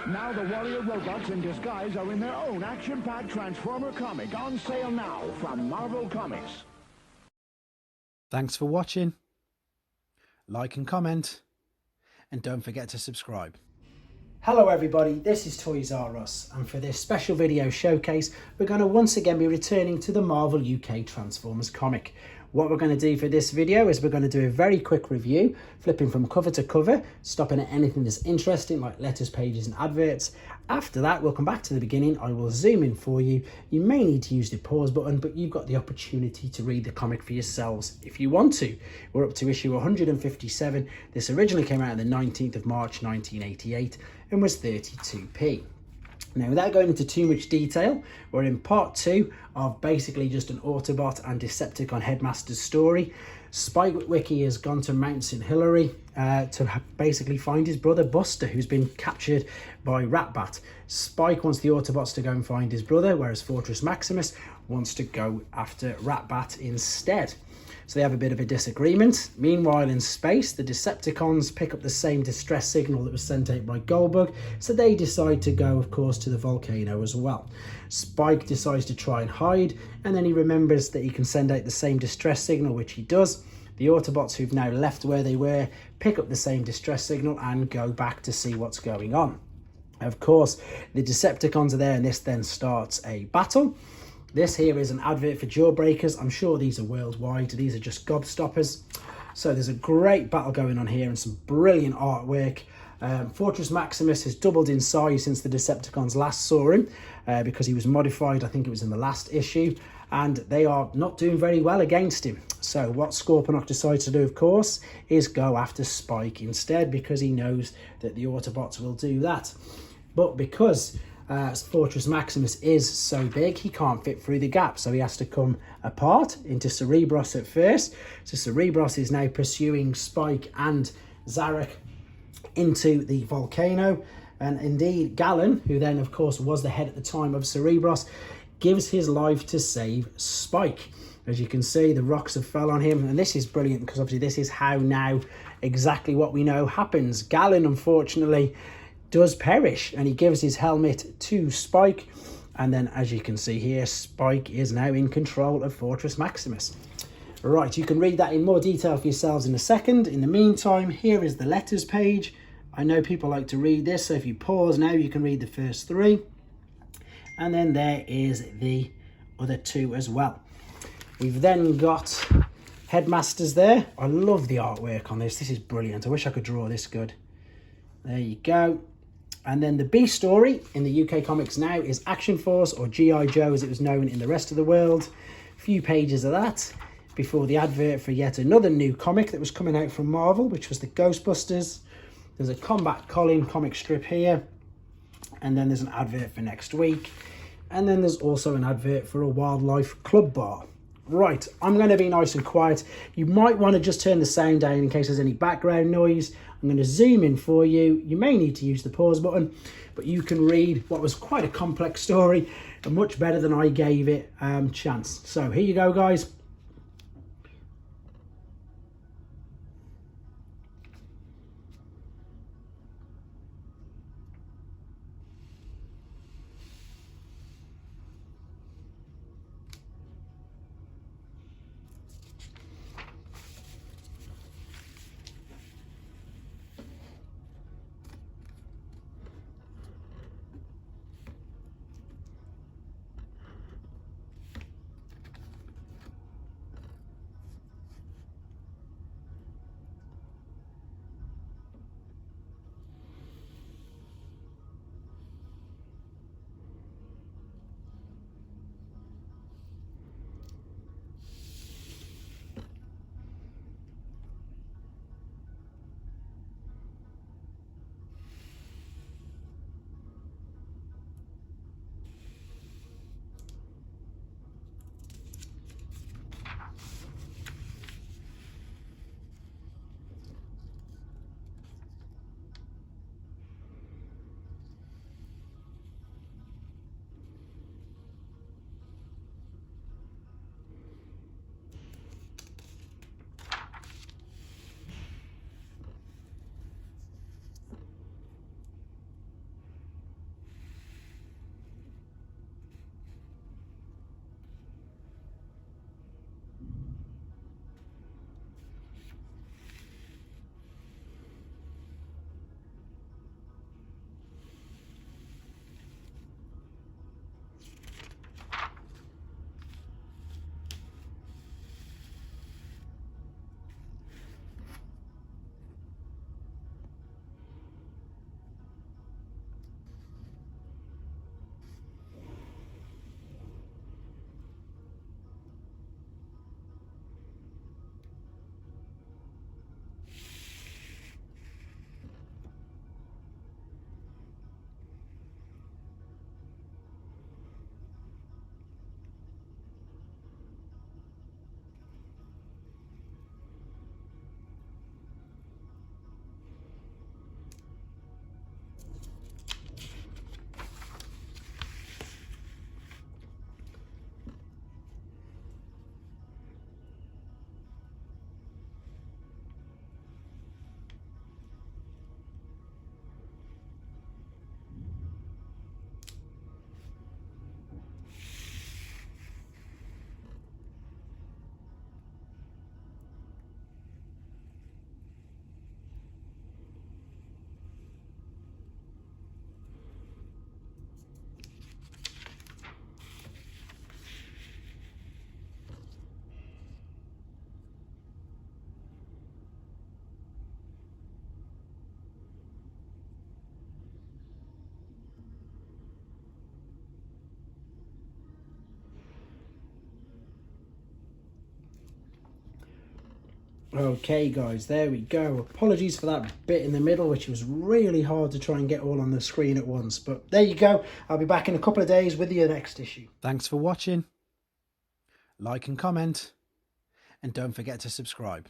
Now the warrior robots in disguise are in their own action-packed Transformer comic, on sale now from Marvel Comics. Thanks for watching. Like and comment, and don't forget to subscribe. Hello everybody, this is Toys R Us, and for this special video showcase we're going to once again be returning to the Marvel UK Transformers comic. What we're going to do for this video is we're going to do a very quick review, flipping from cover to cover, stopping at anything that's interesting like letters, pages and adverts. After that we'll come back to the beginning, I will zoom in for you. You may need to use the pause button, but you've got the opportunity to read the comic for yourselves if you want to. We're up to issue 157. This originally came out on the 19th of March 1988 and was 32p. Now, without going into too much detail, we're in part 2 of basically just an Autobot and Decepticon headmaster's story. Spike Witwicky has gone to Mount St. Hilary to basically find his brother Buster, who's been captured by Ratbat. Spike wants the Autobots to go and find his brother, whereas Fortress Maximus wants to go after Ratbat instead. So they have a bit of a disagreement. Meanwhile, in space, the Decepticons pick up the same distress signal that was sent out by Goldbug, so they decide to go, of course, to the volcano as well. Spike decides to try and hide, and then he remembers that he can send out the same distress signal, which he does. The Autobots, who've now left where they were, pick up the same distress signal and go back to see what's going on. Of course, the Decepticons are there, and this then starts a battle. This here is an advert for Jawbreakers. I'm sure these are worldwide. These are just gobstoppers. So there's a great battle going on here and some brilliant artwork. Fortress Maximus has doubled in size since the Decepticons last saw him because he was modified. I think it was in the last issue. And they are not doing very well against him. So what Scorponok decides to do, of course, is go after Spike instead, because he knows that the Autobots will do that. But because Fortress Maximus is so big, he can't fit through the gap, so he has to come apart into Cerebros at first. So Cerebros is now pursuing Spike and Zarek into the volcano, and indeed Gallon, who then of course was the head at the time of Cerebros, gives his life to save Spike. As you can see, the rocks have fell on him, and this is brilliant because obviously this is how now exactly what we know happens. Gallon, unfortunately, does perish, and he gives his helmet to Spike, and then as you can see here, Spike is now in control of Fortress Maximus. Right, you can read that in more detail for yourselves in a second. In the meantime, here is the letters page. I know people like to read this, so if you pause now, you can read the first 3, and then there is the other 2 as well. We've then got Headmasters there. I love the artwork on this. This is brilliant. I wish I could draw this good. There you go. And then the B story in the UK comics now is Action Force, or G.I. Joe as it was known in the rest of the world. A few pages of that before the advert for yet another new comic that was coming out from Marvel, which was the Ghostbusters. There's a Combat Colin comic strip here, and then there's an advert for next week, and then there's also an advert for a Wildlife Club bar. Right, I'm going to be nice and quiet. You might want to just turn the sound down in case there's any background noise. I'm going to zoom in for you. You may need to use the pause button, but you can read what was quite a complex story and much better than I gave it chance. So here you go, guys. Okay guys, there we go. Apologies for that bit in the middle, which was really hard to try and get all on the screen at once. But there you go. I'll be back in a couple of days with your next issue. Thanks for watching. Like and comment. And don't forget to subscribe.